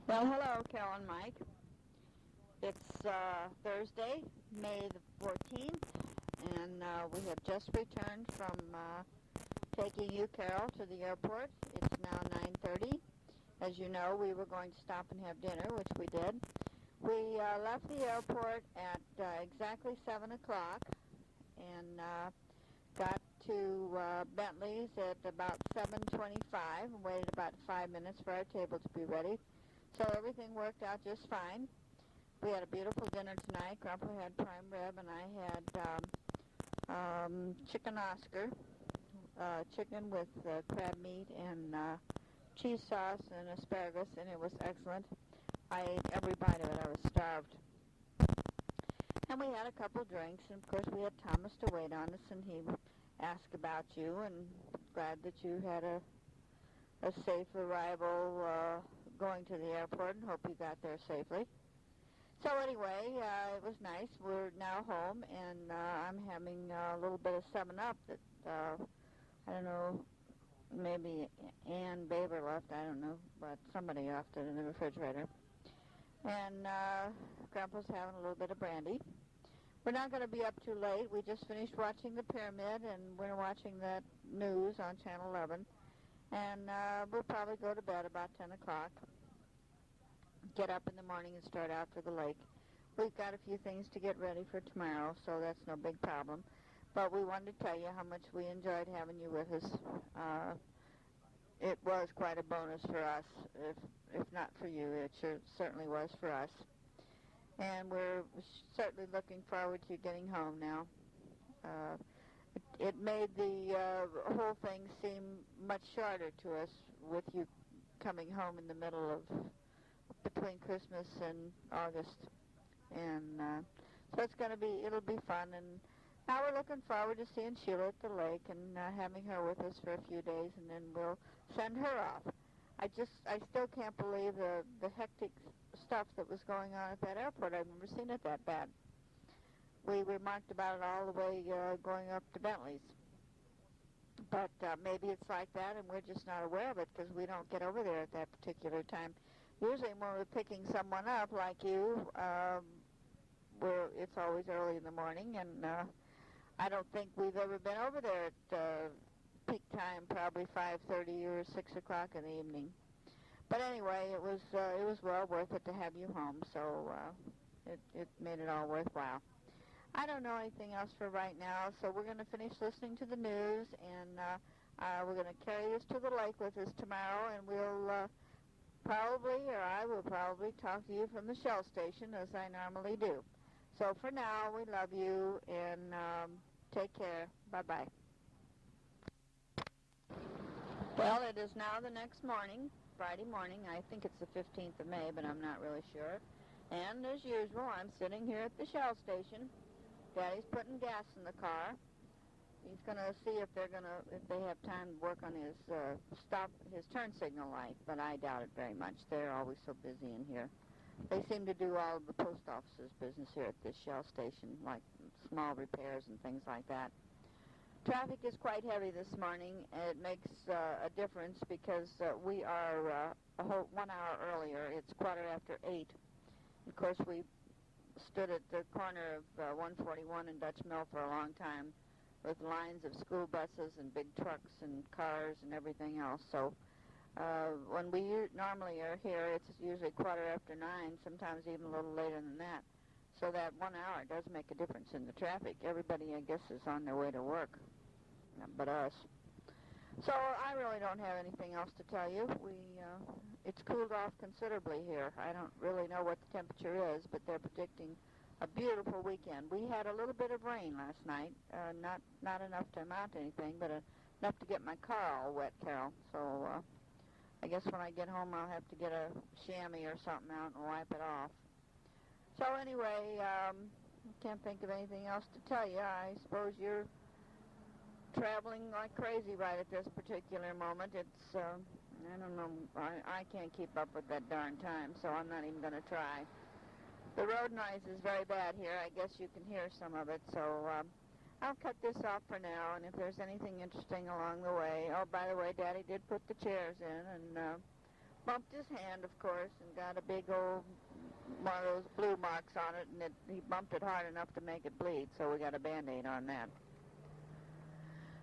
Well, hello, Carol and Mike. It's Thursday, May the 14th, and we have just returned from taking you, Carol, to the airport. It's now 9:30. As you know, we were going to stop and have dinner, which we did. We left the airport at exactly 7 o'clock and got to Bentley's at about 7:25 and waited about 5 minutes for our table to be ready. So everything worked out just fine. We had a beautiful dinner tonight. Grandpa had prime rib, and I had chicken Oscar, chicken with crab meat and cheese sauce and asparagus, and it was excellent. I ate every bite of it. I was starved. And we had a couple drinks, and of course we had Thomas to wait on us, and he asked about you, and glad that you had a safe arrival going to the airport, and hope you got there safely. So anyway, it was nice. We're now home, and I'm having a little bit of 7-Up that, I don't know, maybe Ann Baber left, I don't know, but somebody left it in the refrigerator. And Grandpa's having a little bit of brandy. We're not going to be up too late. We just finished watching the pyramid, and we're watching that news on Channel 11. And we'll probably go to bed about 10 o'clock. Get up in the morning and start out for the lake. We've got a few things to get ready for tomorrow, so that's no big problem. But we wanted to tell you how much we enjoyed having you with us. It was quite a bonus for us. If not for you, it certainly was for us. And we're certainly looking forward to getting home now. It made the whole thing seem much shorter to us with you coming home in the middle of between Christmas and August, and so it'll be fun, and now we're looking forward to seeing Sheila at the lake and having her with us for a few days, and then we'll send her off. I still can't believe the hectic stuff that was going on at that airport. I've never seen it that bad. We remarked about it all the way going up to Bentley's. But maybe it's like that, and we're just not aware of it because we don't get over there at that particular time. Usually when we're picking someone up like you, it's always early in the morning, and I don't think we've ever been over there at peak time, probably 5:30 or 6 o'clock in the evening. But anyway, it was well worth it to have you home, so it made it all worthwhile. I don't know anything else for right now, so we're going to finish listening to the news, and we're going to carry this to the lake with us tomorrow, and we'll I will probably talk to you from the Shell station, as I normally do. So for now, we love you, and take care. Bye-bye. Well, it is now the next morning, Friday morning. I think it's the 15th of May, but I'm not really sure. And as usual, I'm sitting here at the Shell station. Daddy's putting gas in the car. He's going to see if they have time to work on his his turn signal light, but I doubt it very much. They're always so busy in here. They seem to do all of the post office's business here at this Shell station, like small repairs and things like that. Traffic is quite heavy this morning, and it makes a difference because we are a whole 1 hour earlier. It's 8:15. Of course, we stood at the corner of 141 and Dutch Mill for a long time with lines of school buses and big trucks and cars and everything else. So when we normally are here, it's usually 9:15, sometimes even a little later than that. So that 1 hour does make a difference in the traffic. Everybody, I guess, is on their way to work, but us. So I really don't have anything else to tell you. It's cooled off considerably here. I don't really know what the temperature is, but they're predicting a beautiful weekend. We had a little bit of rain last night, not enough to amount to anything, but enough to get my car all wet, Carol. So I guess when I get home I'll have to get a chamois or something out and wipe it off. So anyway, I can't think of anything else to tell you. I suppose you're traveling like crazy right at this particular moment. It's, I don't know, I can't keep up with that darn time, so I'm not even going to try. The road noise is very bad here. I guess you can hear some of it, so I'll cut this off for now, and if there's anything interesting along the way... Oh, by the way, Daddy did put the chairs in, and bumped his hand, of course, and got a big old one of those blue marks on it, and he bumped it hard enough to make it bleed, so we got a Band-Aid on that.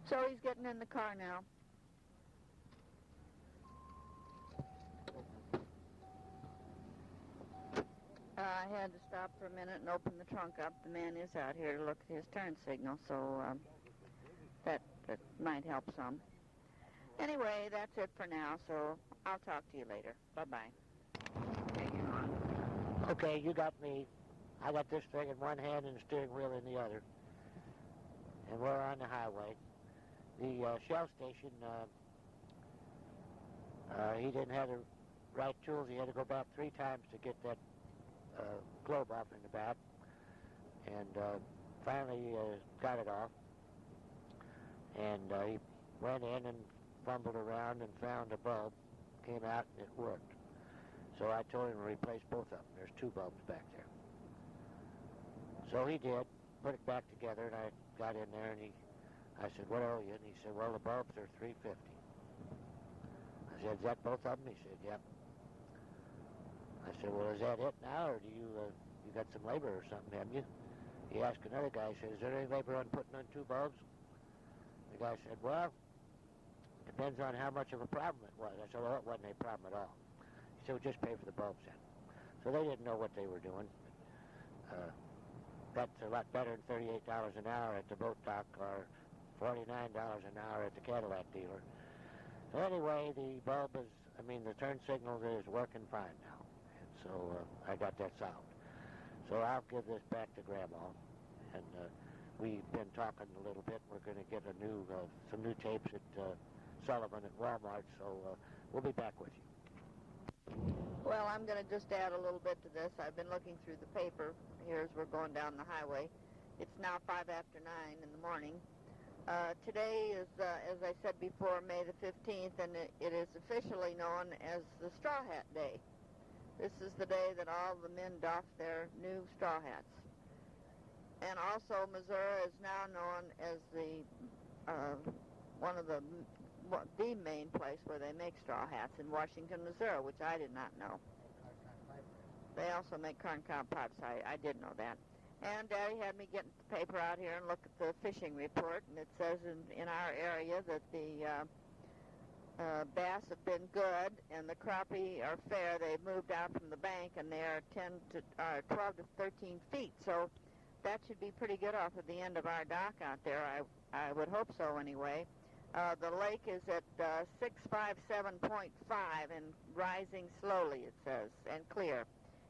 So he's getting in the car now. I had to stop for a minute and open the trunk up. The man is out here to look at his turn signal, so that might help some. Anyway, that's it for now, so I'll talk to you later. Bye-bye. Hang on. Okay, you got me. I got this thing in one hand and the steering wheel in the other. And we're on the highway. The Shell station, he didn't have the right tools. He had to go back 3 times to get that globe off in the back. And finally got it off. And he went in and fumbled around and found a bulb, came out, and it worked. So I told him to replace both of them. There's 2 bulbs back there. So he did, put it back together, and I got in there, and I said, what owe you? And he said, well, the bulbs are $3.50. I said, is that both of them? He said, yep. I said, well, is that it now, or do you got some labor or something, haven't you? He asked another guy, he said, is there any labor on putting on 2 bulbs? The guy said, well, depends on how much of a problem it was. I said, well, it wasn't a problem at all. He said, well, just pay for the bulbs then. So they didn't know what they were doing. That's a lot better than $38 an hour at the boat dock or $49 an hour at the Cadillac dealer. So anyway, the turn signal is working fine now. And so I got that solved. So I'll give this back to Grandma. And we've been talking a little bit. We're going to get some new tapes at Sullivan at Walmart. So we'll be back with you. Well, I'm going to just add a little bit to this. I've been looking through the paper here as we're going down the highway. It's now 5 after 9 in the morning. Today is, as I said before, May the 15th, and it is officially known as the Straw Hat Day. This is the day that all the men doff their new straw hats. And also, Missouri is now known as the main place where they make straw hats in Washington, Missouri, which I did not know. They also make corncob pipes. I did know that. And Daddy had me get the paper out here and look at the fishing report, and it says in our area that the bass have been good, and the crappie are fair. They've moved out from the bank, and they are 12 to 13 feet. So that should be pretty good off at the end of our dock out there. I would hope so anyway. The lake is at 657.5 and rising slowly, it says, and clear.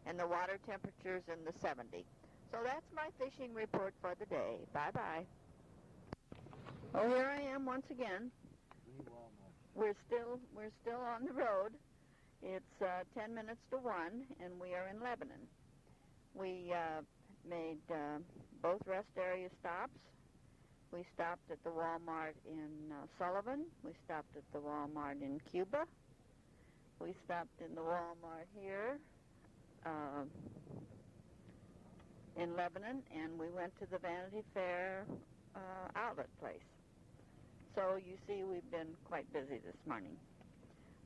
And the water temperature's in the 70. So that's my fishing report for the day. Bye-bye. Oh, here I am once again. We're still on the road. It's 10 minutes to 1, and we are in Lebanon. We made both rest area stops. We stopped at the Walmart in Sullivan. We stopped at the Walmart in Cuba. We stopped in the Walmart here in Lebanon, and we went to the Vanity Fair outlet place. So you see, we've been quite busy this morning.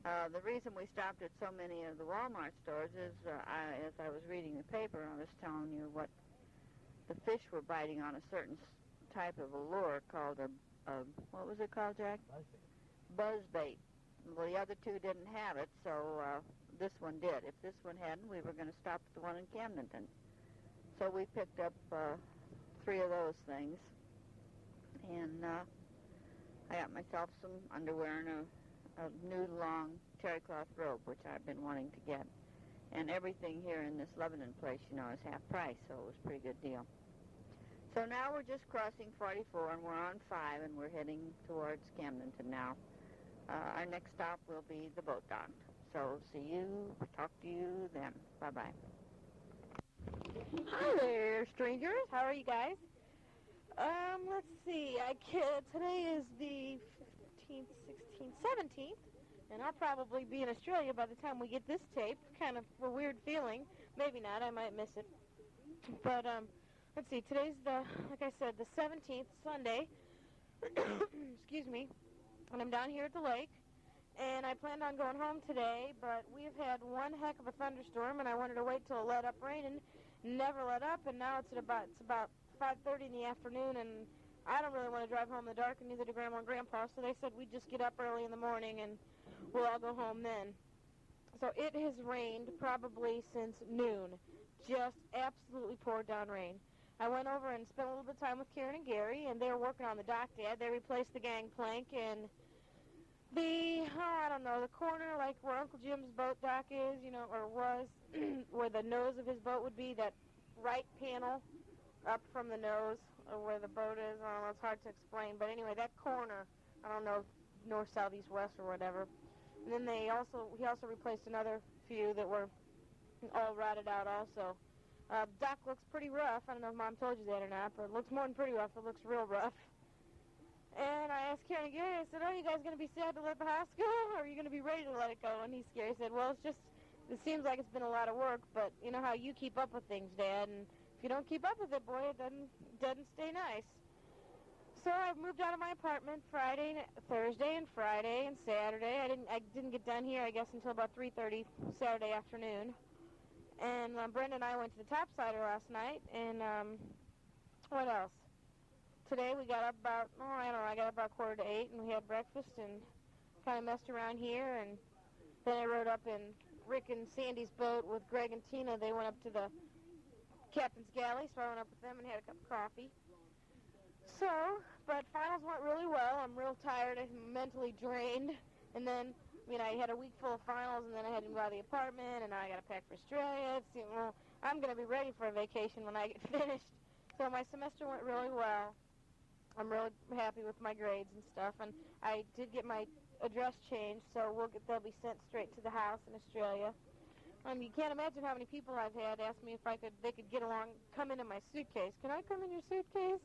The reason we stopped at so many of the Walmart stores is, as I was reading the paper, I was telling you what the fish were biting on a certain type of a lure called what was it called, Jack? Buzzbait. Well, the other 2 didn't have it, so this one did. If this one hadn't, we were going to stop at the one in Camdenton. So we picked up 3 of those things, and I got myself some underwear and a new long terry cloth robe, which I've been wanting to get. And everything here in this Lebanon place, is half price, so it was a pretty good deal. So now we're just crossing 44, and we're on 5, and we're heading towards Camdenton now. Our next stop will be the boat dock. So talk to you then. Bye-bye. Hi there, strangers. How are you guys? Let's see. Today is the 15th, 16th, 17th, and I'll probably be in Australia by the time we get this tape. Kind of a weird feeling. Maybe not. I might miss it. But, let's see. Today's like I said, the 17th, Sunday. Excuse me. And I'm down here at the lake. and I planned on going home today, but we've had one heck of a thunderstorm, and I wanted to wait till it let up raining. Never let up, and now it's about 5:30 in the afternoon, and I don't really want to drive home in the dark, and neither do Grandma and Grandpa, so they said we'd just get up early in the morning, and we'll all go home then. So it has rained probably since noon. Just absolutely poured down rain. I went over and spent a little bit of time with Karen and Gary, and they were working on the dock, Dad. They replaced the gangplank and I don't know, the corner like where Uncle Jim's boat dock is, or was, where the nose of his boat would be, that right panel up from the nose of where the boat is. I don't know, it's hard to explain. But anyway, that corner, I don't know, north, south, east, west, or whatever. And then he also replaced another few that were all rotted out also. Dock looks pretty rough. I don't know if Mom told you that or not, but it looks more than pretty rough. It looks real rough. And I asked Karen and Gary, I said, you guys going to be sad to let the house go, or are you going to be ready to let it go? And Gary said, well, it seems like it's been a lot of work, but you know how you keep up with things, Dad, and if you don't keep up with it, boy, it doesn't stay nice. So I moved out of my apartment Thursday and Friday and Saturday. I didn't get done here, I guess, until about 3:30 Saturday afternoon. And Brenda and I went to the topsider last night, and what else? Today we got up about, I got up about 7:45, and we had breakfast and kind of messed around here, and then I rode up in Rick and Sandy's boat with Greg and Tina. They went up to the captain's galley, so I went up with them and had a cup of coffee. So, but finals went really well. I'm real tired and mentally drained, and then, I had a week full of finals, and then I had to move out of the apartment, and now I got to pack for Australia. I'm going to be ready for a vacation when I get finished. So my semester went really well. I'm really happy with my grades and stuff, and I did get my address changed, so they'll be sent straight to the house in Australia. You can't imagine how many people I've had ask me if they could get along, come into my suitcase. Can I come in your suitcase?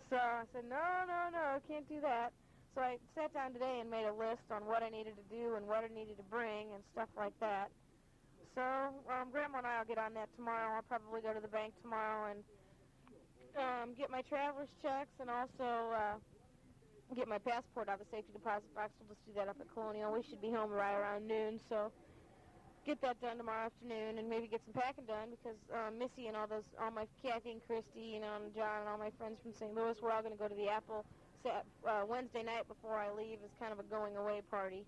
So I said, no, can't do that. So I sat down today and made a list on what I needed to do and what I needed to bring and stuff like that. So Grandma and I will get on that tomorrow. I'll probably go to the bank tomorrow and get my traveler's checks and also get my passport out of the safety deposit box. We'll just do that up at Colonial. We should be home right around noon, so get that done tomorrow afternoon and maybe get some packing done because Missy and all my Kathy and Christy, and John and all my friends from St. Louis, we're all going to go to the Apple Wednesday night before I leave as kind of a going away party.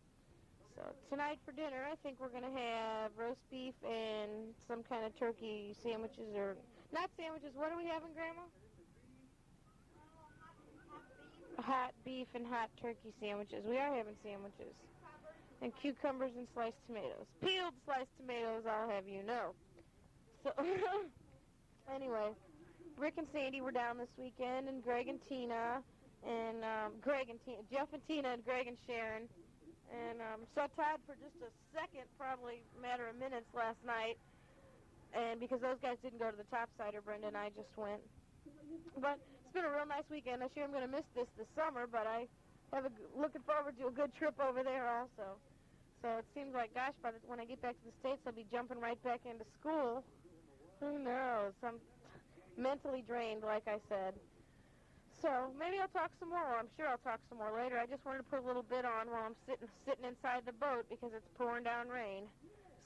So tonight for dinner, I think we're going to have roast beef and some kind of turkey sandwiches, or not sandwiches. What are we having, Grandma? Hot beef and hot turkey sandwiches. We are having sandwiches. And cucumbers and sliced tomatoes. Peeled sliced tomatoes, I'll have you know. So, anyway, Rick and Sandy were down this weekend, and Greg and Tina, and Jeff and Tina, and Greg and Sharon. And saw Todd for just a second, probably a matter of minutes last night. And because those guys didn't go to the topsider, Brenda and I just went. But it's been a real nice weekend. I'm sure I'm going to miss this summer, but I have looking forward to a good trip over there also. So it seems like, gosh, when I get back to the States, I'll be jumping right back into school. Who knows? I'm mentally drained, like I said. So maybe I'll talk some more. I'm sure I'll talk some more later. I just wanted to put a little bit on while I'm sitting inside the boat because it's pouring down rain.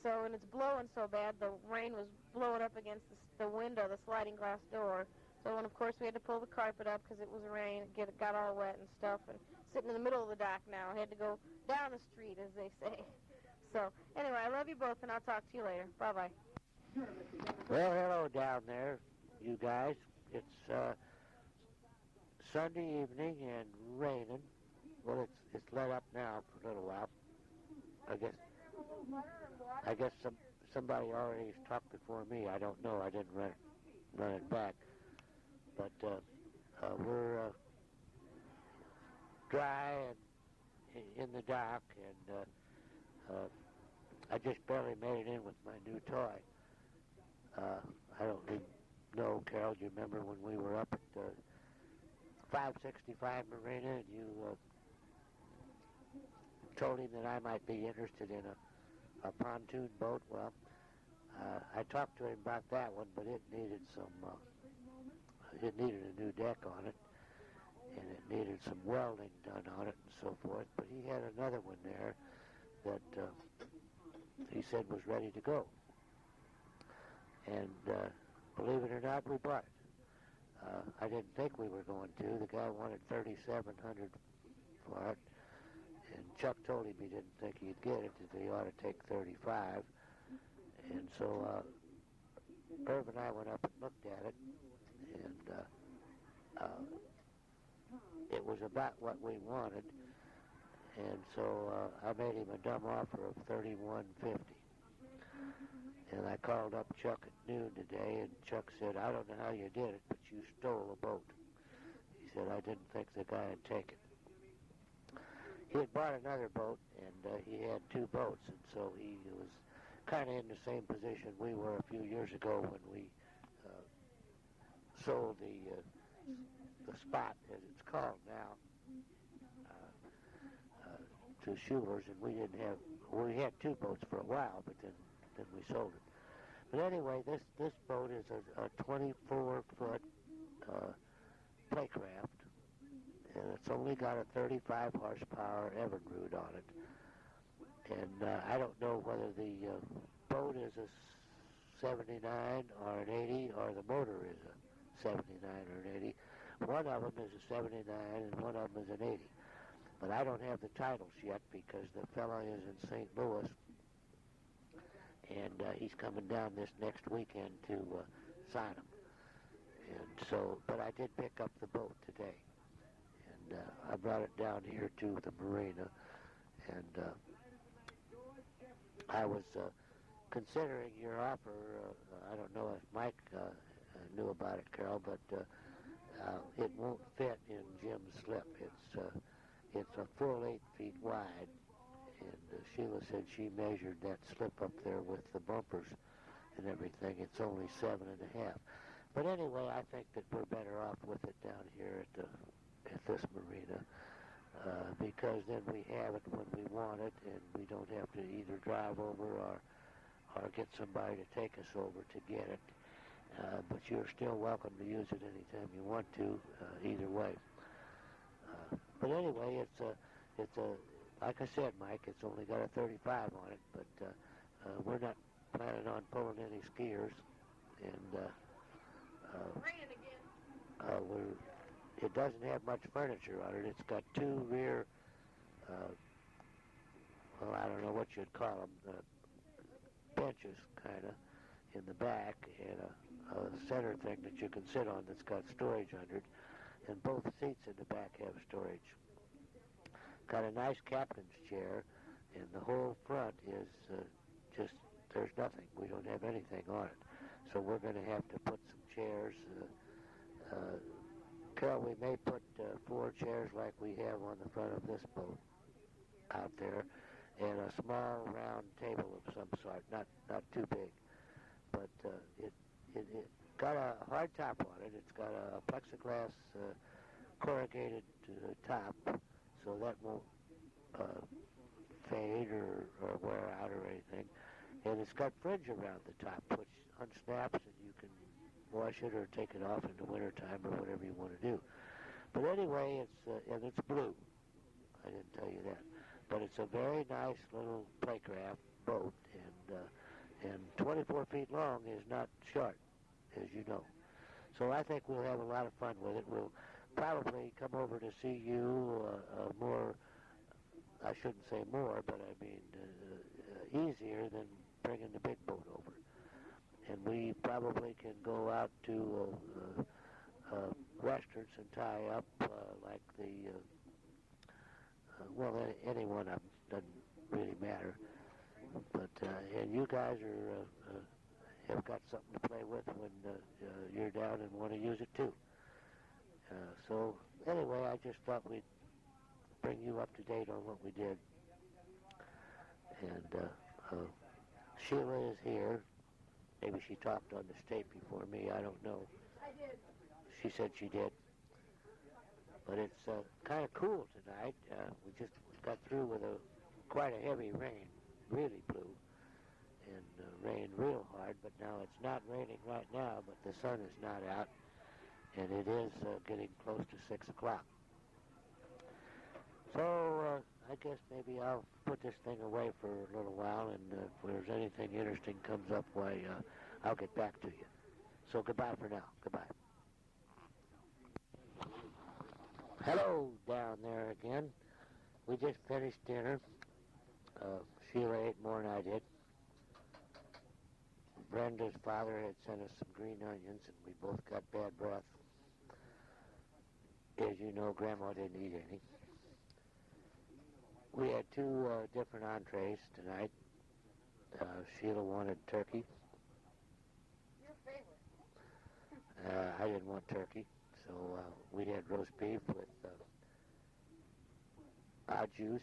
So, and it's blowing so bad, the rain was blowing up against the window, the sliding glass door. So, and of course, we had to pull the carpet up because it was rain. It got all wet and stuff. And sitting in the middle of the dock now. I had to go down the street, as they say. So, anyway, I love you both, and I'll talk to you later. Bye-bye. Well, hello down there, you guys. It's Sunday evening and raining. Well, it's let up now for a little while. I guess somebody already has talked before me. I don't know. I didn't run it back. But we're dry and in the dock, and I just barely made it in with my new toy. I don't even know, Carol, do you remember when we were up at 565 Marina and you told him that I might be interested in a pontoon boat? Well, I talked to him about that one, but it needed a new deck on it, and it needed some welding done on it and so forth. But he had another one there that he said was ready to go. And believe it or not, we bought it. I didn't think we were going to. The guy wanted $3,700 for it, and Chuck told him he didn't think he'd get it, that he ought to take $35. And so Irv and I went up and looked at it, and it was about what we wanted. And so I made him a dumb offer of $31.50. And I called up Chuck at noon today, and Chuck said, I don't know how you did it, but you stole a boat. He said, I didn't think the guy would take it. He had bought another boat, and he had two boats, and so he was kind of in the same position we were a few years ago when we sold the Spot, as it's called now, to Sheila's, and we had two boats for a while, but then we sold it. But anyway, this boat is a 24-foot playcraft, and it's only got a 35 horsepower Evinrude on it. And I don't know whether the boat is a 79 or an 80, or the motor is a 79 or an 80. One of them is a 79 and one of them is an 80. But I don't have the titles yet because the fella is in St. Louis, and he's coming down this next weekend to sign them. And so, but I did pick up the boat today, and I brought it down here to the marina, and I was considering your offer. I don't know if Mike knew about it, Carol, but it won't fit in Jim's slip. It's a full 8 feet wide, and Sheila said she measured that slip up there with the bumpers and everything. It's only 7.5. But anyway, I think that we're better off with it down here at this marina, because then we have it when we want it, and we don't have to either drive over or get somebody to take us over to get it. But you're still welcome to use it anytime you want to, either way. But anyway, it's a like I said, Mike, it's only got a 35 on it, but we're not planning on pulling any skiers, and it doesn't have much furniture on it. It's got two rear, well, I don't know what you'd call them, benches, kind of, in the back, and a center thing that you can sit on that's got storage under it, and both seats in the back have storage. Got a nice captain's chair, and the whole front is just, there's nothing. We don't have anything on it. So we're going to have to put some chairs. Carol, we may put 4 chairs like we have on the front of this boat out there, and a small round table of some sort, not too big. But it got a hard top on it. It's got a plexiglass corrugated top, so that won't fade or wear out or anything. And it's got fringe around the top, which unsnaps, and you can wash it or take it off in the wintertime or whatever you want to do. But anyway, it's blue. I didn't tell you that. But it's a very nice little playcraft boat, and 24 feet long is not short, as you know. So I think we'll have a lot of fun with it. We'll probably come over to see you more, I shouldn't say more, but I mean easier than bringing the big boat over. And we probably can go out to Westerns and tie up like the, well, any one of them, doesn't really matter. But, and you guys have got something to play with when you're down and want to use it too. So anyway, I just thought we'd bring you up to date on what we did. And Sheila is here. Maybe she talked on the state before me, I don't know. I did. She said she did. But it's kind of cool tonight. We just got through with quite a heavy rain, really blew, and rained real hard, but now it's not raining right now, but the sun is not out, and it is getting close to 6 o'clock. So I guess maybe I'll put this thing away for a little while, and if there's anything interesting comes up, why, I'll get back to you. So goodbye for now. Goodbye. Hello down there again. We just finished dinner. Sheila ate more than I did. Brenda's father had sent us some green onions, and we both got bad breath. As you know, Grandma didn't eat any. We had two different entrees tonight. Sheila wanted turkey. Your favorite. I didn't want turkey, so we had roast beef with au juice,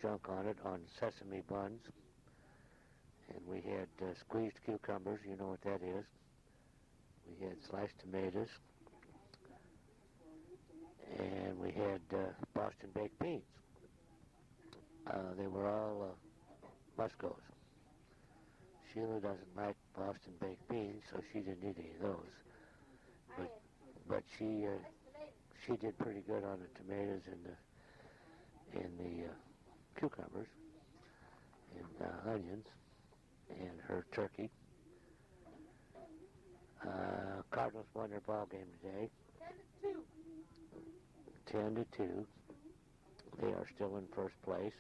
junk on it, on sesame buns. And we had squeezed cucumbers, you know what that is. We had sliced tomatoes. And we had Boston baked beans. They were all Muscos. Sheila doesn't like Boston baked beans, so she didn't eat any of those. But she did pretty good on the tomatoes and the cucumbers and onions and her turkey. Cardinals won their ball game today. 10-2. They are still in first place.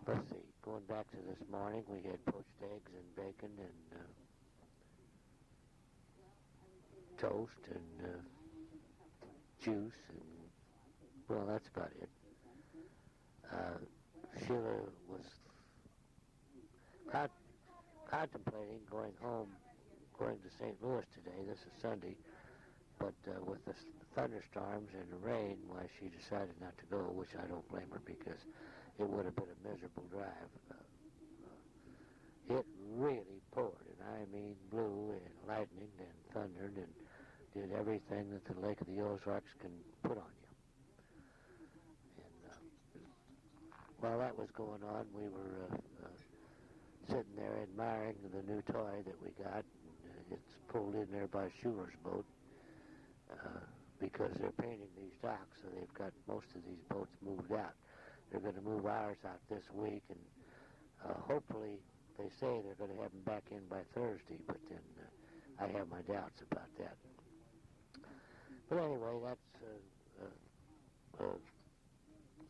Let's see. Going back to this morning, we had poached eggs and bacon and toast and juice, and well, that's about it. Sheila was contemplating going home, going to St. Louis today. This is Sunday. But with the thunderstorms and the rain, why she decided not to go, which I don't blame her, because it would have been a miserable drive. It really poured, and I mean blew and lightning and thundered and did everything that the Lake of the Ozarks can put on you. And while that was going on, we were sitting there admiring the new toy that we got. And, it's pulled in there by Schuler's boat. Because they're painting these docks, so they've got most of these boats moved out. They're going to move ours out this week, and hopefully they say they're going to have them back in by Thursday, but then I have my doubts about that. But anyway, that's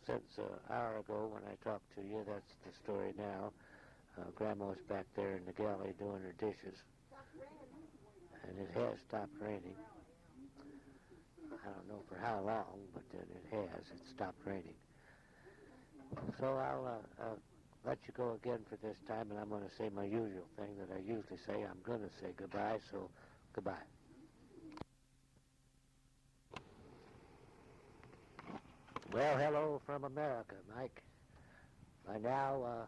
since an hour ago when I talked to you, that's the story now. Grandma's back there in the galley doing her dishes, and it has stopped raining. I don't know for how long, but then it has. It stopped raining. So I'll let you go again for this time, and I'm going to say my usual thing that I usually say. I'm going to say goodbye, so goodbye. Well, hello from America, Mike. By now,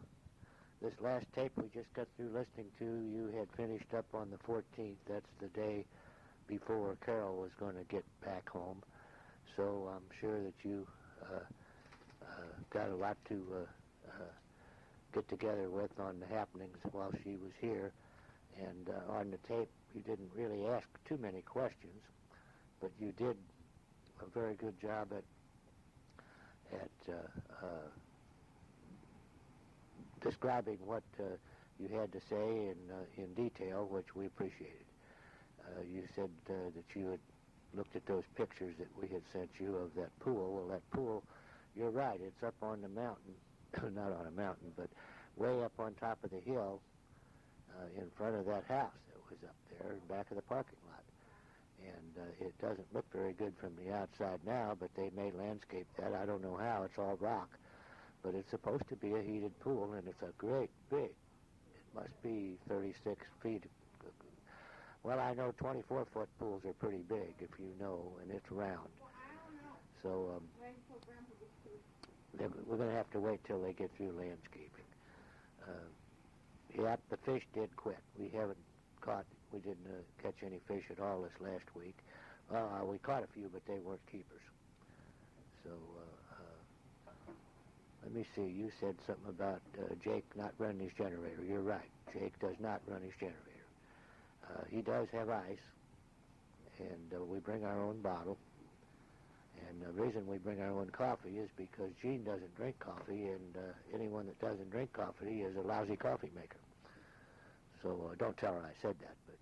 this last tape we just got through listening to, you had finished up on the 14th. That's the day before Carol was going to get back home. So I'm sure that you got a lot to get together with on the happenings while she was here. And on the tape, you didn't really ask too many questions, but you did a very good job at describing what you had to say in detail, which we appreciated. You said that you had looked at those pictures that we had sent you of that pool. Well, that pool, you're right, it's up on the mountain, not on a mountain, but way up on top of the hill in front of that house that was up there in back of the parking lot. And it doesn't look very good from the outside now, but they may landscape that. I don't know how. It's all rock. But it's supposed to be a heated pool, and it's a great big, it must be 36 feet. Well, I know 24-foot pools are pretty big, if you know, and it's round. So we're going to have to wait till they get through landscaping. Yep, the fish did quit. We didn't catch any fish at all this last week. We caught a few, but they weren't keepers. So let me see. You said something about Jake not running his generator. You're right. Jake does not run his generator. He does have ice, and we bring our own bottle, And the reason we bring our own coffee is because Gene doesn't drink coffee, and anyone that doesn't drink coffee is a lousy coffee maker. So don't tell her I said that, but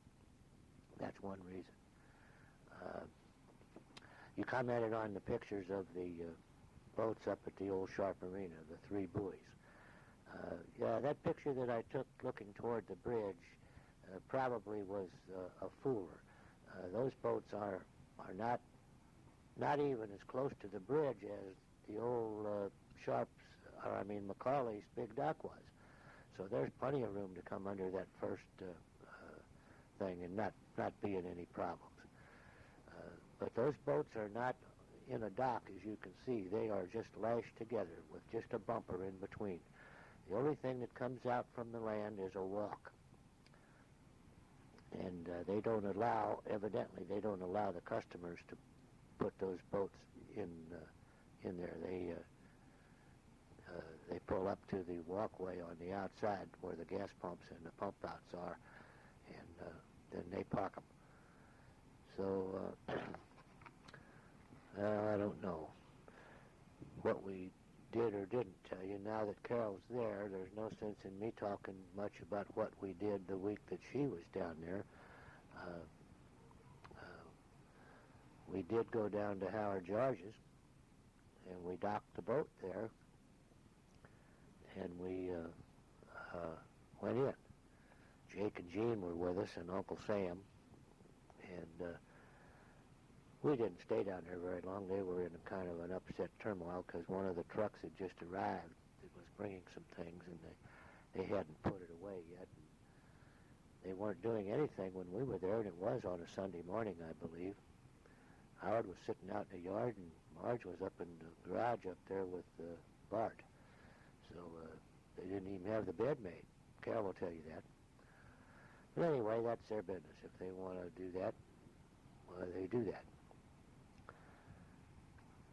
that's one reason. You commented on the pictures of the boats up at the old Sharp Marina, the 3 buoys. Yeah, that picture that I took looking toward the bridge probably was a fooler. Those boats are not even as close to the bridge as the old Macaulay's big dock was. So there's plenty of room to come under that first thing and not be in any problems. But those boats are not in a dock, as you can see. They are just lashed together with just a bumper in between. The only thing that comes out from the land is a walk. And evidently they don't allow the customers to put those boats in there. They pull up to the walkway on the outside where the gas pumps and the pump outs are, and then they park them. So, I don't know what we did or didn't tell you. Now that Carol's there, there's no sense in me talking much about what we did the week that she was down there. We did go down to Howard George's, and we docked the boat there, and we went in. Jake and Gene were with us, and Uncle Sam, and we didn't stay down there very long. They were in a kind of an upset turmoil because one of the trucks had just arrived that was bringing some things, and they hadn't put it away yet. And they weren't doing anything when we were there, and it was on a Sunday morning, I believe. Howard was sitting out in the yard, and Marge was up in the garage up there with Bart. So they didn't even have the bed made. Carol will tell you that. But anyway, that's their business. If they want to do that, well, they do that.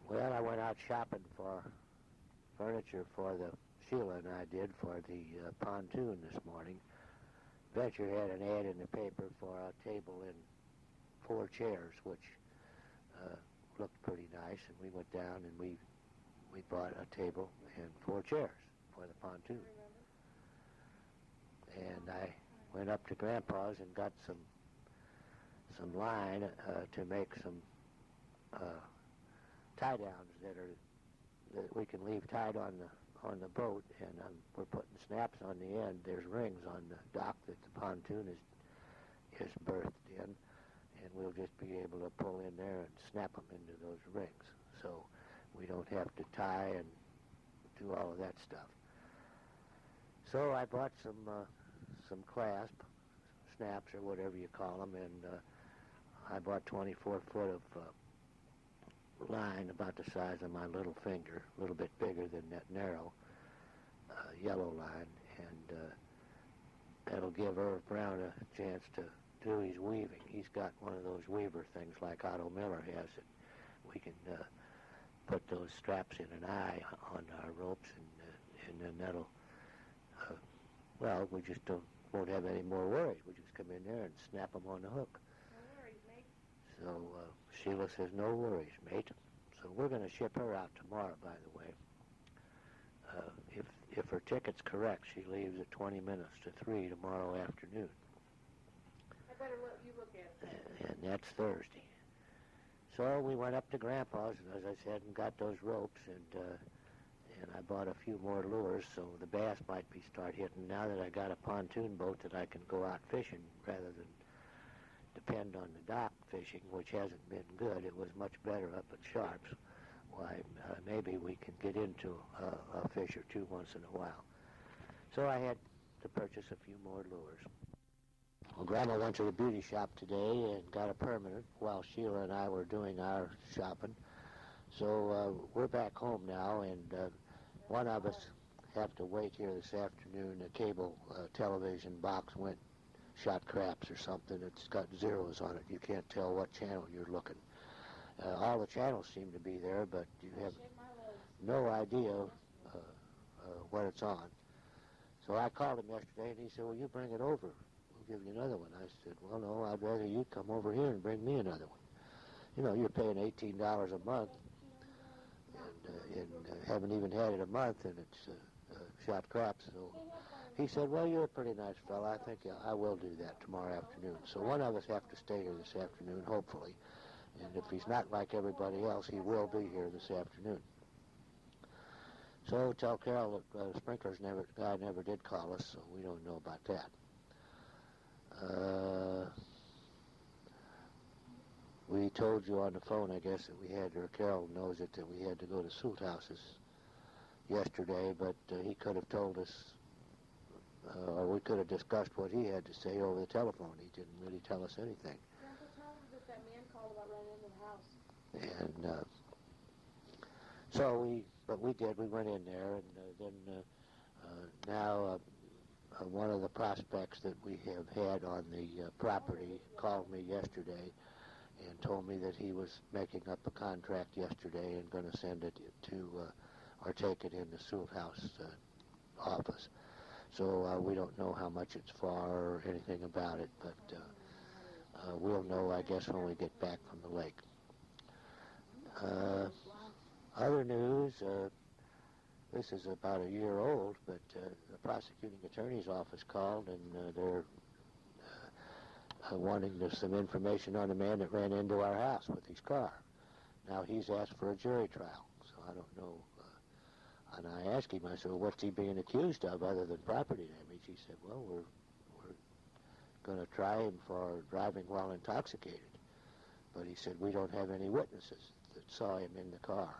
Well, I went out shopping for furniture Sheila and I did for the pontoon this morning. Venture had an ad in the paper for a table and 4 chairs, which looked pretty nice, and we went down and we bought a table and 4 chairs for the pontoon. And I went up to Grandpa's and got some line to make some tie downs that we can leave tied on the boat, and we're putting snaps on the end. There's rings on the dock that the pontoon is berthed in, and we'll just be able to pull in there and snap them into those rings. So we don't have to tie and do all of that stuff. So I bought some clasp snaps or whatever you call them, and I bought 24 foot of line about the size of my little finger, a little bit bigger than that narrow yellow line, and that'll give Irv Brown a chance to do his weaving. He's got one of those weaver things like Otto Miller has, that we can put those straps in an eye on our ropes, and then that'll, we just won't have any more worries. We just come in there and snap them on the hook. No worries, mate. So Sheila says, no worries, mate. So we're going to ship her out tomorrow, by the way. If her ticket's correct, she leaves at 20 minutes to 3 tomorrow afternoon. I better let you look at it. And that's Thursday. So we went up to Grandpa's, as I said, and got those ropes, and I bought a few more lures, so the bass might start hitting. Now that I got a pontoon boat that I can go out fishing rather than depend on the dock fishing, which hasn't been good. It was much better up at Sharp's. Why, maybe we can get into a fish or two once in a while. So I had to purchase a few more lures. Well, Grandma went to the beauty shop today and got a permanent while Sheila and I were doing our shopping. So we're back home now, and one of us have to wait here this afternoon. The cable television box shot craps or something. It's got zeros on it. You can't tell what channel you're looking. All the channels seem to be there, but you have no idea what it's on. So I called him yesterday, and he said, well, you bring it over. We'll give you another one. I said, well, no, I'd rather you come over here and bring me another one. You know, you're paying $18 a month. and haven't even had it a month, and it's shot crap. So he said, well, you're a pretty nice fella. I think I will do that tomorrow afternoon. So one of us have to stay here this afternoon, hopefully. And if he's not like everybody else, he will be here this afternoon. So tell Carol that guy never did call us, so we don't know about that. We told you on the phone, I guess, that we had, or Carol knows it, that we had to go to Sulthouse's yesterday, but he could have told us, or we could have discussed what he had to say over the telephone. He didn't really tell us anything. Grandpa, tell him that man called about running into the house. And but we did. We went in there, and then now one of the prospects that we have had on the property called me yesterday and told me that he was making up a contract yesterday and going to send it to, or take it in the Sulthouse office. So we don't know how much it's for or anything about it, but we'll know, I guess, when we get back from the lake. Other news, this is about a year old, but the prosecuting attorney's office called, and they're wanting some information on a man that ran into our house with his car. Now he's asked for a jury trial, so I don't know. And I asked him, I said, well, what's he being accused of other than property damage? He said, well, we're going to try him for driving while intoxicated. But he said, we don't have any witnesses that saw him in the car.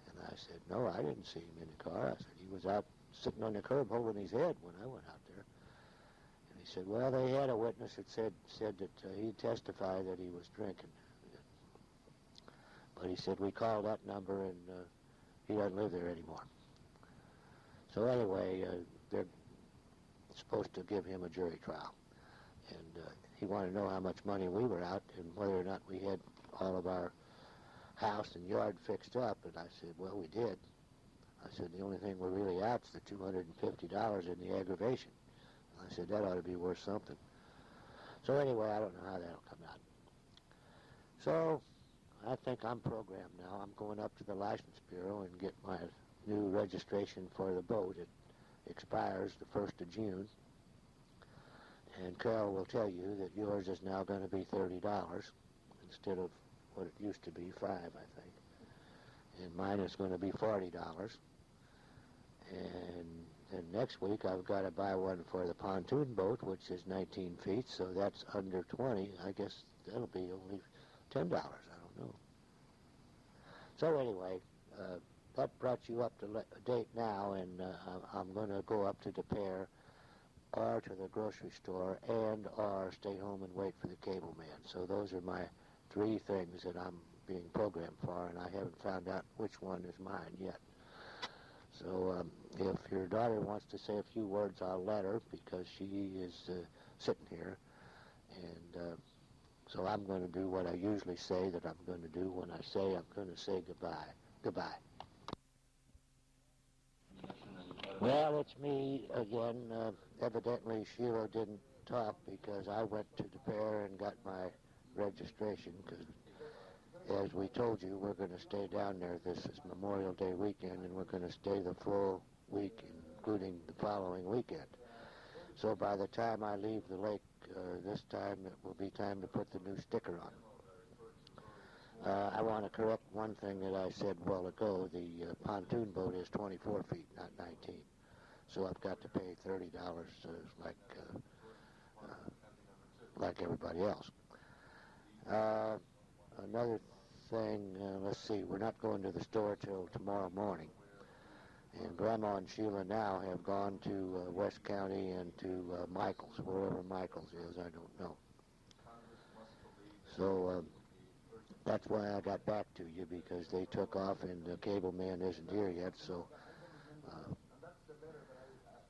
And I said, no, I didn't see him in the car. I said, he was out sitting on the curb holding his head when I went out there. And he said, well, they had a witness that said that he'd testify that he was drinking. But he said, we called that number, and he doesn't live there anymore. So anyway, they're supposed to give him a jury trial. And he wanted to know how much money we were out and whether or not we had all of our house and yard fixed up. And I said, well, we did. I said, the only thing we're really out is the $250 in the aggravation. I said, that ought to be worth something. So anyway, I don't know how that'll come out. So I think I'm programmed now. I'm going up to the License Bureau and get my new registration for the boat. It expires the 1st of June. And Carol will tell you that yours is now going to be $30 instead of what it used to be, $5, I think. And mine is going to be $40. And then next week I've got to buy one for the pontoon boat, which is 19 feet, so that's under 20. I guess that'll be only $10. I don't know. So anyway, that brought you up to date now, and I'm going to go up to De Pere or to the grocery store and or stay home and wait for the cable man. So those are my 3 things that I'm being programmed for, and I haven't found out which one is mine yet. So if your daughter wants to say a few words, I'll let her, because she is sitting here. And so I'm going to do what I usually say that I'm going to do when I say I'm going to say goodbye. Goodbye. Well, it's me again. Evidently, Sheila didn't talk because I went to De Pere and got my registration, because as we told you, we're going to stay down there. This is Memorial Day weekend, and we're going to stay the full week, including the following weekend. So by the time I leave the lake this time, it will be time to put the new sticker on. I want to correct one thing that I said a while ago. The pontoon boat is 24 feet, not 19. So I've got to pay $30 like everybody else. Another thing, let's see, we're not going to the store till tomorrow morning. And Grandma and Sheila now have gone to West County and to Michael's, wherever Michael's is, I don't know. So that's why I got back to you, because they took off and the cable man isn't here yet. So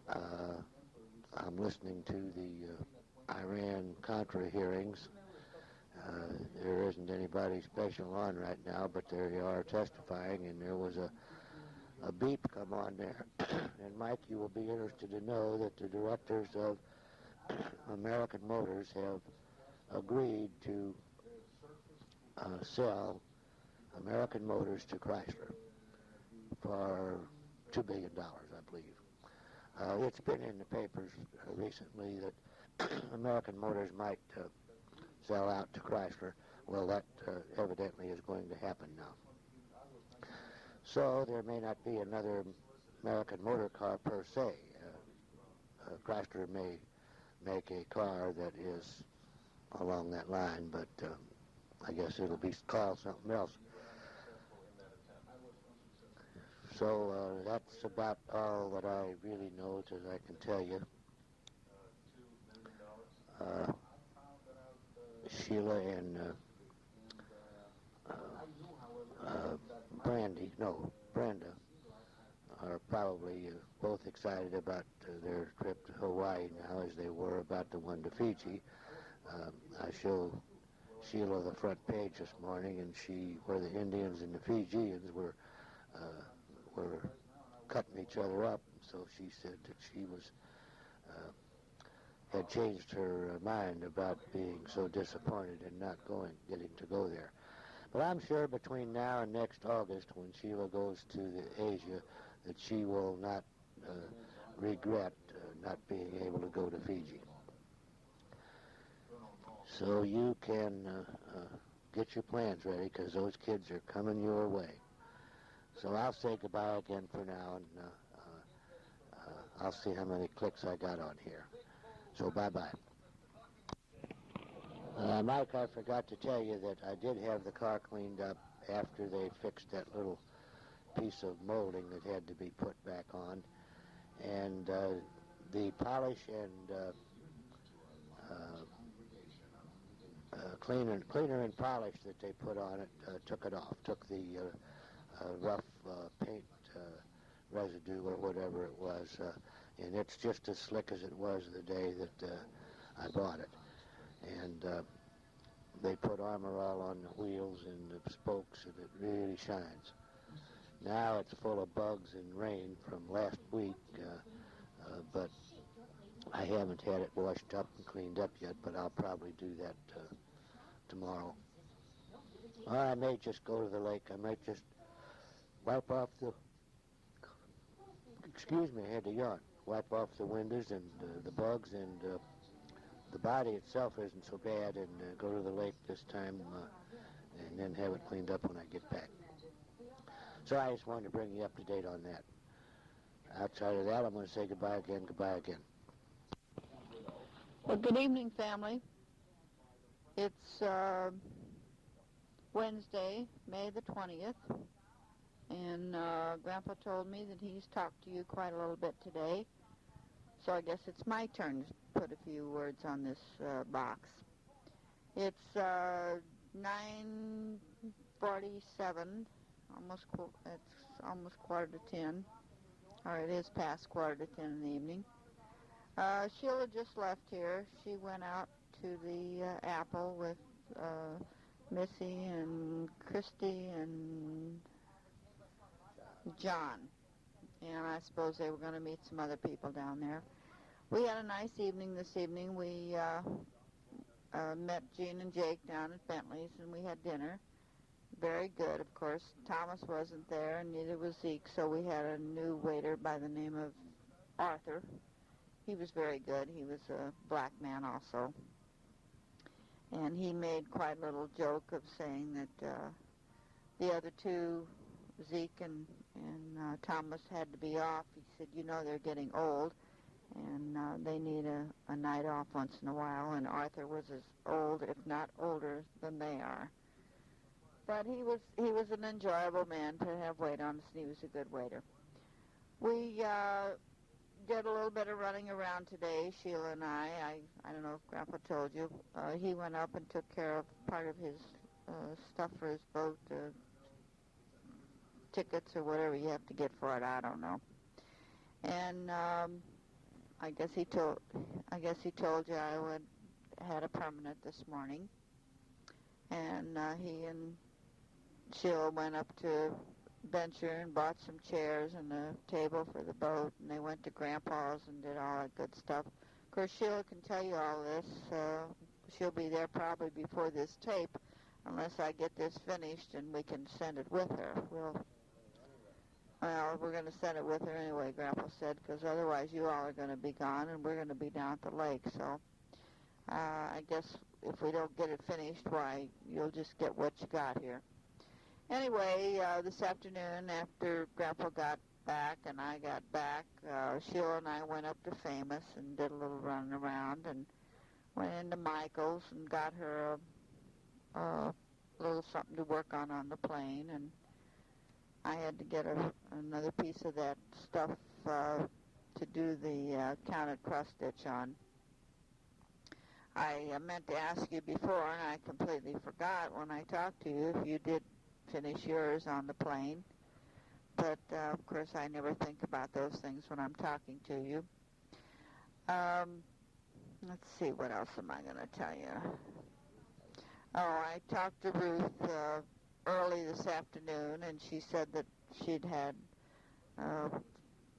I'm listening to the Iran-Contra hearings. There isn't anybody special on right now, but they are testifying, and there was a beep come on there. And Mike, you will be interested to know that the directors of American Motors have agreed to sell American Motors to Chrysler. for $2 billion, I believe. It's been in the papers recently that American Motors might sell out to Chrysler. Well, that evidently is going to happen now. So there may not be another American motor car per se. Chrysler may make a car that is along that line, but I guess it'll be called something else. So that's about all that I really know as I can tell you. Sheila and Brenda are probably both excited about their trip to Hawaii now as they were about the one to Fiji. I showed Sheila the front page this morning, and where the Indians and the Fijians were cutting each other up. So she said that she had changed her mind about being so disappointed in not getting to go there. But I'm sure between now and next August, when Sheila goes to Asia, that she will not regret not being able to go to Fiji. So you can get your plans ready, because those kids are coming your way. So I'll say goodbye again for now, and I'll see how many clicks I got on here. So bye-bye. Mike, I forgot to tell you that I did have the car cleaned up after they fixed that little piece of molding that had to be put back on. And the polish and cleaner and polish that they put on it took it off, took the rough paint residue or whatever it was, and it's just as slick as it was the day that I bought it. And they put Armor All on the wheels and the spokes, and it really shines. Now it's full of bugs and rain from last week, but I haven't had it washed up and cleaned up yet, but I'll probably do that tomorrow. Or I may just go to the lake. I might just wipe off excuse me, I had to yawn. Wipe off the windows and the bugs, and the body itself isn't so bad, and go to the lake this time and then have it cleaned up when I get back. So I just wanted to bring you up to date on that. Outside of that, I'm going to say goodbye again. Well, good evening, family. It's Wednesday, May the 20th, and Grandpa told me that he's talked to you quite a little bit today, so I guess it's my turn to put a few words on this box. It's 9:47, it's almost quarter to 10, or it is past quarter to 10 in the evening. Sheila just left here. She went out to the Apple with Missy and Christy and John, and I suppose they were going to meet some other people down there. We had a nice evening this evening. We met Gene and Jake down at Bentley's, and we had dinner. Very good, of course. Thomas wasn't there, and neither was Zeke, so we had a new waiter by the name of Arthur. He was very good. He was a black man also. And he made quite a little joke of saying that the other two, Zeke and Thomas, had to be off. He said, you know, they're getting old, and they need a night off once in a while. And Arthur was as old, if not older, than they are. But he was an enjoyable man to have wait on us, and he was a good waiter. We did a little bit of running around today, Sheila and I don't know if Grandpa told you. He went up and took care of part of his stuff for his boat, tickets or whatever you have to get for it, I don't know. And I guess he told you I had a permanent this morning. And he and Sheila went up to Venture and bought some chairs and a table for the boat, and they went to Grandpa's and did all that good stuff. Of course, Sheila can tell you all this. She'll be there probably before this tape, unless I get this finished and we can send it with her. Well, we're going to send it with her anyway, Grandpa said, because otherwise you all are going to be gone and we're going to be down at the lake. So I guess if we don't get it finished, why, you'll just get what you got here. Anyway, this afternoon after Grandpa got back and I got back, Sheila and I went up to Famous and did a little running around and went into Michael's and got her a little something to work on the plane, and I had to get another piece of that stuff to do the counted cross stitch on. I meant to ask you before, and I completely forgot when I talked to you if you did finish yours on the plane. But, of course, I never think about those things when I'm talking to you. Let's see, what else am I going to tell you? Oh, I talked to Ruth early this afternoon, and she said that she'd had a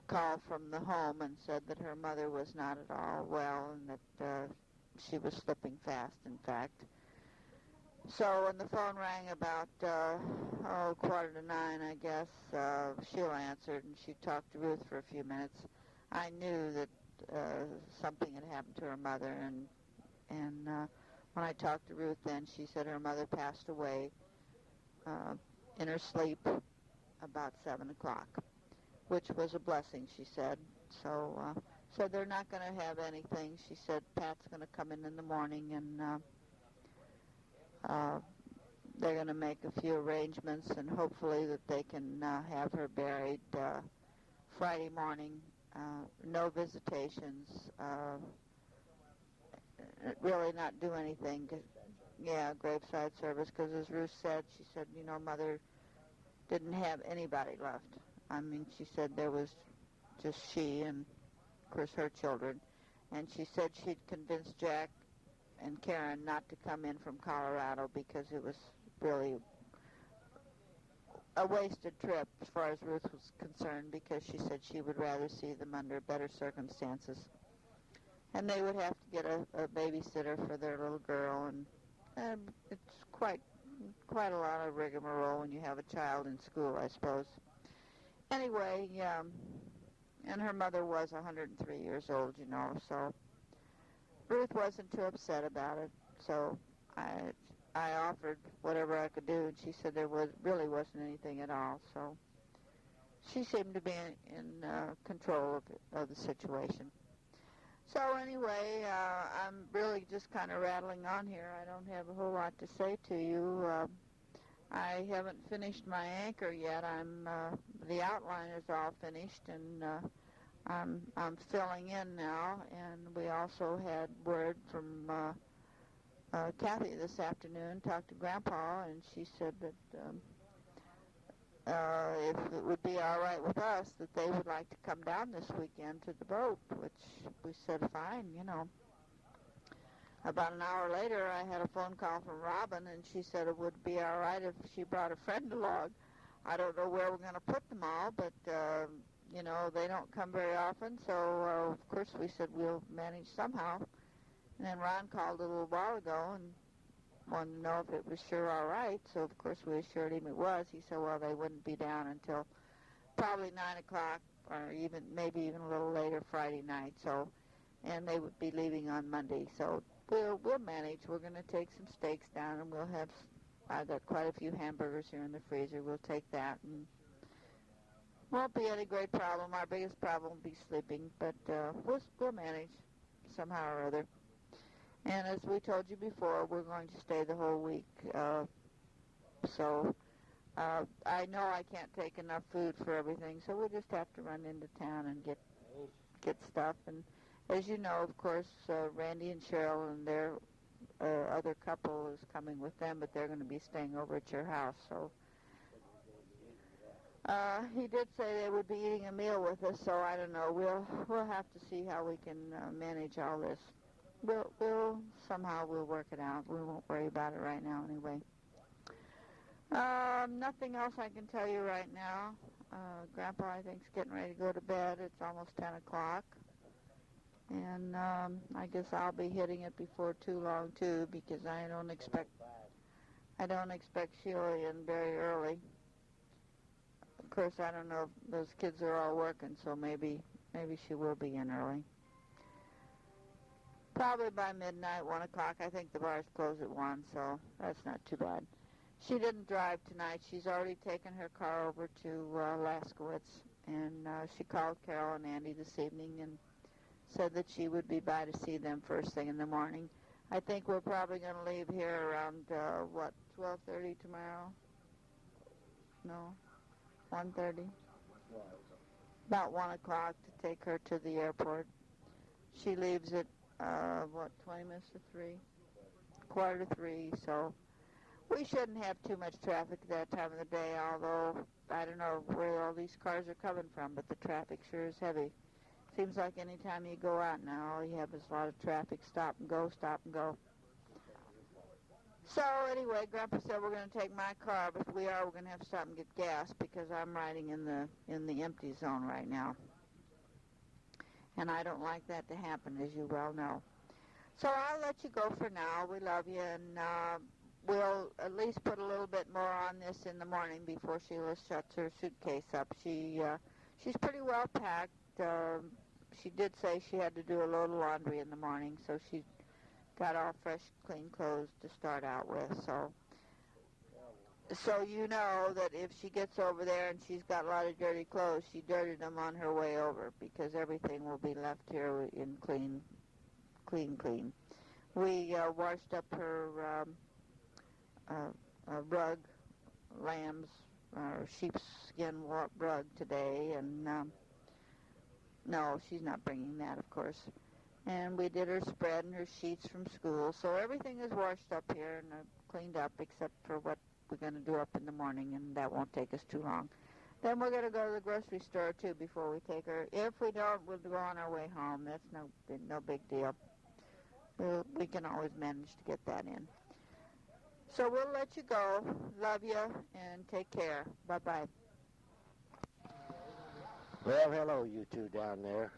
call from the home and said that her mother was not at all well and that she was slipping fast, in fact. So when the phone rang about, 8:45, I guess, Sheila answered, and she talked to Ruth for a few minutes. I knew that something had happened to her mother, and when I talked to Ruth then, she said her mother passed away in her sleep about 7 o'clock, which was a blessing, she said. So they're not going to have anything. She said Pat's going to come in the morning, and they're going to make a few arrangements, and hopefully that they can have her buried Friday morning. No visitations. Really not do anything. Yeah, graveside service, because as Ruth said, she said, Mother didn't have anybody left. I mean, she said there was just she and, of course, her children. And she said she'd convinced Jack and Karen not to come in from Colorado because it was really a wasted trip as far as Ruth was concerned, because she said she would rather see them under better circumstances. And they would have to get a babysitter for their little girl, and it's quite a lot of rigmarole when you have a child in school, I suppose. Anyway, and her mother was 103 years old, so Ruth wasn't too upset about it. So I offered whatever I could do, and she said there really wasn't anything at all. So she seemed to be in control of the situation. So anyway, I'm really just kind of rattling on here. I don't have a whole lot to say to you. I haven't finished my anchor yet. The outline is all finished, and I'm filling in now. And we also had word from Kathy this afternoon. Talked to Grandpa, and she said that if it would be all right with us, that they would like to come down this weekend to the boat, which we said fine, About an hour later, I had a phone call from Robin, and she said it would be all right if she brought a friend along. I don't know where we're going to put them all, but, they don't come very often, so, of course, we said we'll manage somehow. And then Ron called a little while ago and wanted to know if it was sure all right, so, of course, we assured him it was. He said, well, they wouldn't be down until probably 9 o'clock or maybe even a little later Friday night, so, and they would be leaving on Monday, so we'll manage. We're going to take some steaks down, and I've got quite a few hamburgers here in the freezer. We'll take that, and won't be any great problem. Our biggest problem will be sleeping, but we'll manage somehow or other. And as we told you before, we're going to stay the whole week, so I know I can't take enough food for everything, so we'll just have to run into town and get stuff. And as you know, of course, Randy and Cheryl and their other couple is coming with them, but they're going to be staying over at your house. So he did say they would be eating a meal with us, so I don't know. We'll have to see how we can manage all this. We'll work it out. We won't worry about it right now anyway. Nothing else I can tell you right now. Grandpa, I think, is getting ready to go to bed. It's almost 10 o'clock. And I guess I'll be hitting it before too long, too, because I don't expect Sheila in very early. Of course, I don't know if those kids are all working, so maybe she will be in early. Probably by midnight, 1 o'clock. I think the bars close at 1, so that's not too bad. She didn't drive tonight. She's already taken her car over to Laskowitz, and she called Carol and Andy this evening and said that she would be by to see them first thing in the morning. I think we're probably going to leave here around, 12:30 tomorrow? No, 1:30? About 1 o'clock to take her to the airport. She leaves at, 20 minutes to 3? Quarter to 3, so we shouldn't have too much traffic at that time of the day, although I don't know where all these cars are coming from, but the traffic sure is heavy. Seems like any time you go out now, all you have is a lot of traffic, stop and go, stop and go. So anyway, Grandpa said we're going to take my car, but if we are, we're going to have to stop and get gas because I'm riding in the empty zone right now. And I don't like that to happen, as you well know. So I'll let you go for now. We love you, and we'll at least put a little bit more on this in the morning before Sheila shuts her suitcase up. She's pretty well packed. She did say she had to do a load of laundry in the morning, so she got all fresh, clean clothes to start out with. So you know that if she gets over there and she's got a lot of dirty clothes, she dirtied them on her way over because everything will be left here in clean. We washed up her rug, lamb's sheepskin rug today, and no, she's not bringing that, of course. And we did her spread and her sheets from school, so everything is washed up here and cleaned up except for what we're going to do up in the morning, and that won't take us too long. Then we're going to go to the grocery store, too, before we take her. If we don't, we'll go on our way home. That's no big deal. We can always manage to get that in. So we'll let you go. Love you, and take care. Bye-bye. Well, hello, you two down there.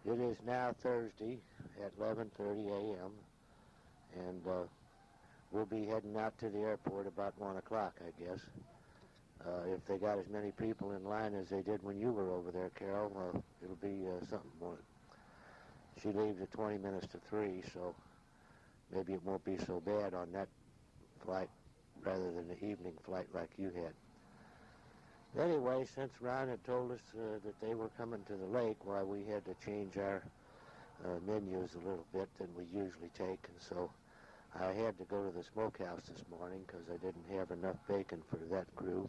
It is now Thursday at 11:30 a.m., and we'll be heading out to the airport about 1 o'clock, I guess. If they got as many people in line as they did when you were over there, Carol, it'll be something more. She leaves at 20 minutes to 3, so maybe it won't be so bad on that flight rather than the evening flight like you had. Anyway, since Ron had told us that they were coming to the lake, why we had to change our menus a little bit than we usually take, and so I had to go to the smokehouse this morning because I didn't have enough bacon for that crew.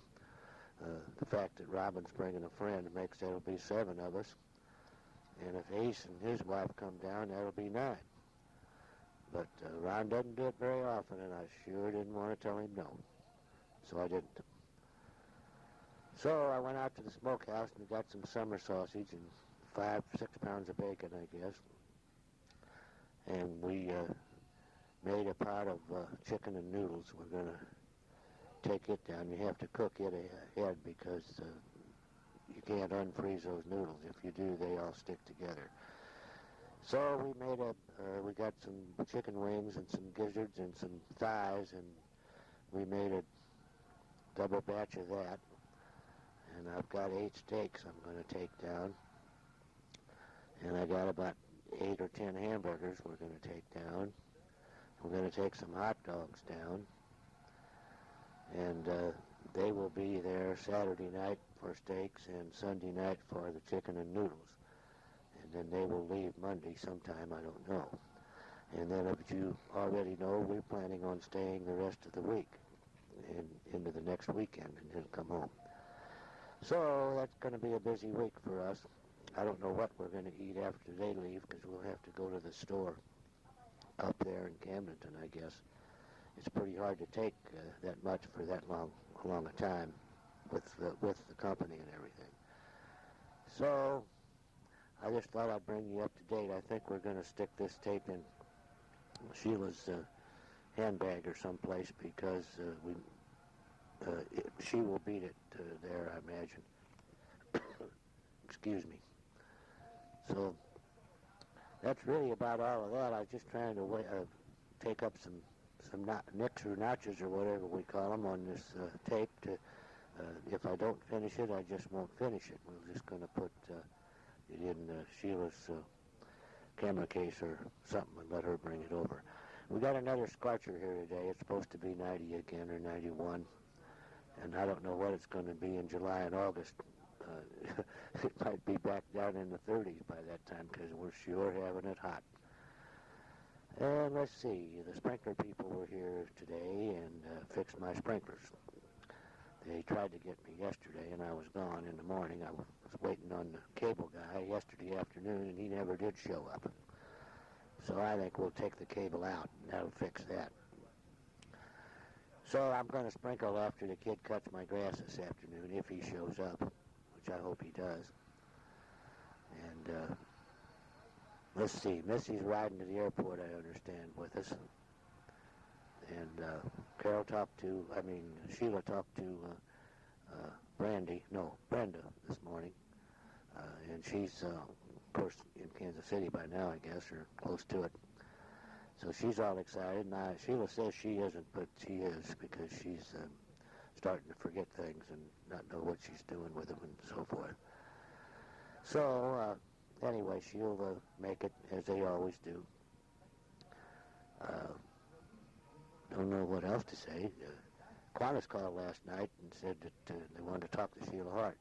The fact that Robin's bringing a friend makes that'll be 7 of us. And if Ace and his wife come down, that'll be 9. But Ron doesn't do it very often, and I sure didn't want to tell him no. So I didn't. So I went out to the smokehouse and got some summer sausage and 5-6 pounds of bacon, I guess. And we made a pot of chicken and noodles. We're going to take it down. You have to cook it ahead because you can't unfreeze those noodles. If you do, they all stick together. So we got some chicken wings and some gizzards and some thighs, and we made a double batch of that. And I've got 8 steaks I'm going to take down. And I got about 8 or 10 hamburgers we're going to take down. We're going to take some hot dogs down. And they will be there Saturday night for steaks and Sunday night for the chicken and noodles. And then they will leave Monday sometime, I don't know. And then, as you already know, we're planning on staying the rest of the week and into the next weekend and then come home. So that's going to be a busy week for us. I don't know what we're going to eat after they leave because we'll have to go to the store up there in Camdenton, I guess. It's pretty hard to take that much for that long a time with the company and everything. So I just thought I'd bring you up to date. I think we're going to stick this tape in Sheila's handbag or someplace because she will beat it there, I imagine. Excuse me. So that's really about all of that. I was just trying to take up some nicks or notches or whatever we call them on this tape to If I don't finish it, I just won't finish it. We're just going to put it in Sheila's camera case or something and let her bring it over. We got another scorcher here today. It's supposed to be 90 again or 91, and I don't know what it's going to be in July and August. It might be back down in the 30s by that time because we're sure having it hot. And let's see, the sprinkler people were here today and fixed my sprinklers. They tried to get me yesterday, and I was gone in the morning. I was waiting on the cable guy yesterday afternoon, and he never did show up. So I think we'll take the cable out, and that'll fix that. So I'm going to sprinkle after the kid cuts my grass this afternoon, if he shows up, which I hope he does. And let's see, Missy's riding to the airport, I understand, with us. And Sheila talked to Brenda this morning. And she's, of course, in Kansas City by now, I guess, or close to it. So she's all excited. Now, Sheila says she isn't, but she is because she's starting to forget things and not know what she's doing with them and so forth. So, anyway, she'll make it as they always do. Don't know what else to say. Qantas called last night and said that they wanted to talk to Sheila Hart.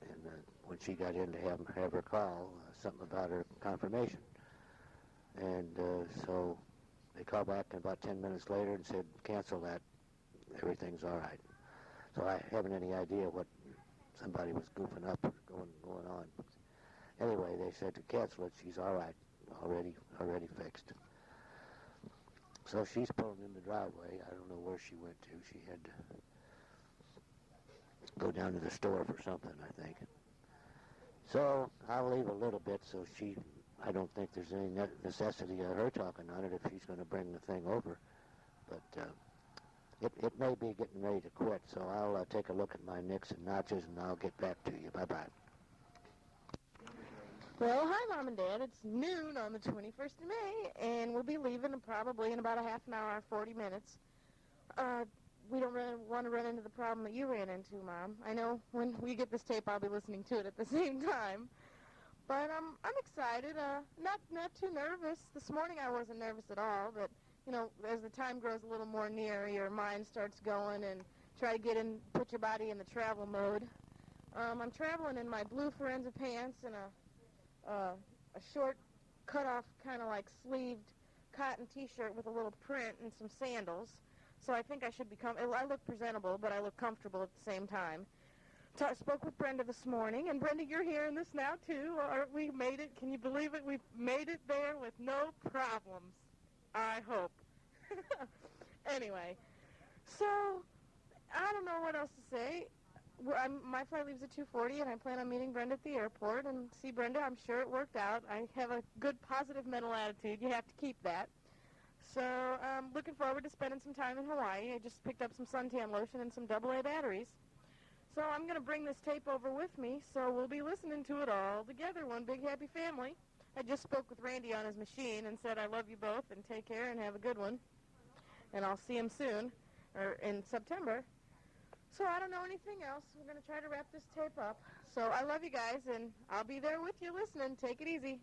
And when she got in to have her call, something about her confirmation. And so they called back about 10 minutes later and said, cancel that. Everything's all right. So I haven't any idea what somebody was goofing up or going on. Anyway, they said to cancel it. She's all right. Already fixed. So she's pulling in the driveway. I don't know where she went to. She had to go down to the store for something, I think. So I'll leave a little bit so I don't think there's any necessity of her talking on it if she's going to bring the thing over. But it may be getting ready to quit, so I'll take a look at my nicks and notches and I'll get back to you. Bye-bye. Well, hi, Mom and Dad. It's noon on the 21st of May, and we'll be leaving probably in about a half an hour, 40 minutes. We don't really want to run into the problem that you ran into, Mom. I know when we get this tape, I'll be listening to it at the same time. But I'm excited, not too nervous. This morning I wasn't nervous at all, but, you know, as the time grows a little more near, your mind starts going and try to put your body in the travel mode. I'm traveling in my blue Forenza pants and a short, cut-off, kind of like sleeved cotton T-shirt with a little print and some sandals. So I think I should I look presentable, but I look comfortable at the same time. Spoke with Brenda this morning, and Brenda, you're hearing this now too. We made it. Can you believe it? We've made it there with no problems. I hope. Anyway, so I don't know what else to say. My flight leaves at 2:40, and I plan on meeting Brenda at the airport and see Brenda. I'm sure it worked out. I have a good, positive mental attitude. You have to keep that. So I'm looking forward to spending some time in Hawaii. I just picked up some suntan lotion and some AA batteries. So I'm going to bring this tape over with me, so we'll be listening to it all together, one big happy family. I just spoke with Randy on his machine and said, I love you both, and take care and have a good one. And I'll see him soon, or in September. So I don't know anything else. We're going to try to wrap this tape up. So I love you guys, and I'll be there with you listening. Take it easy.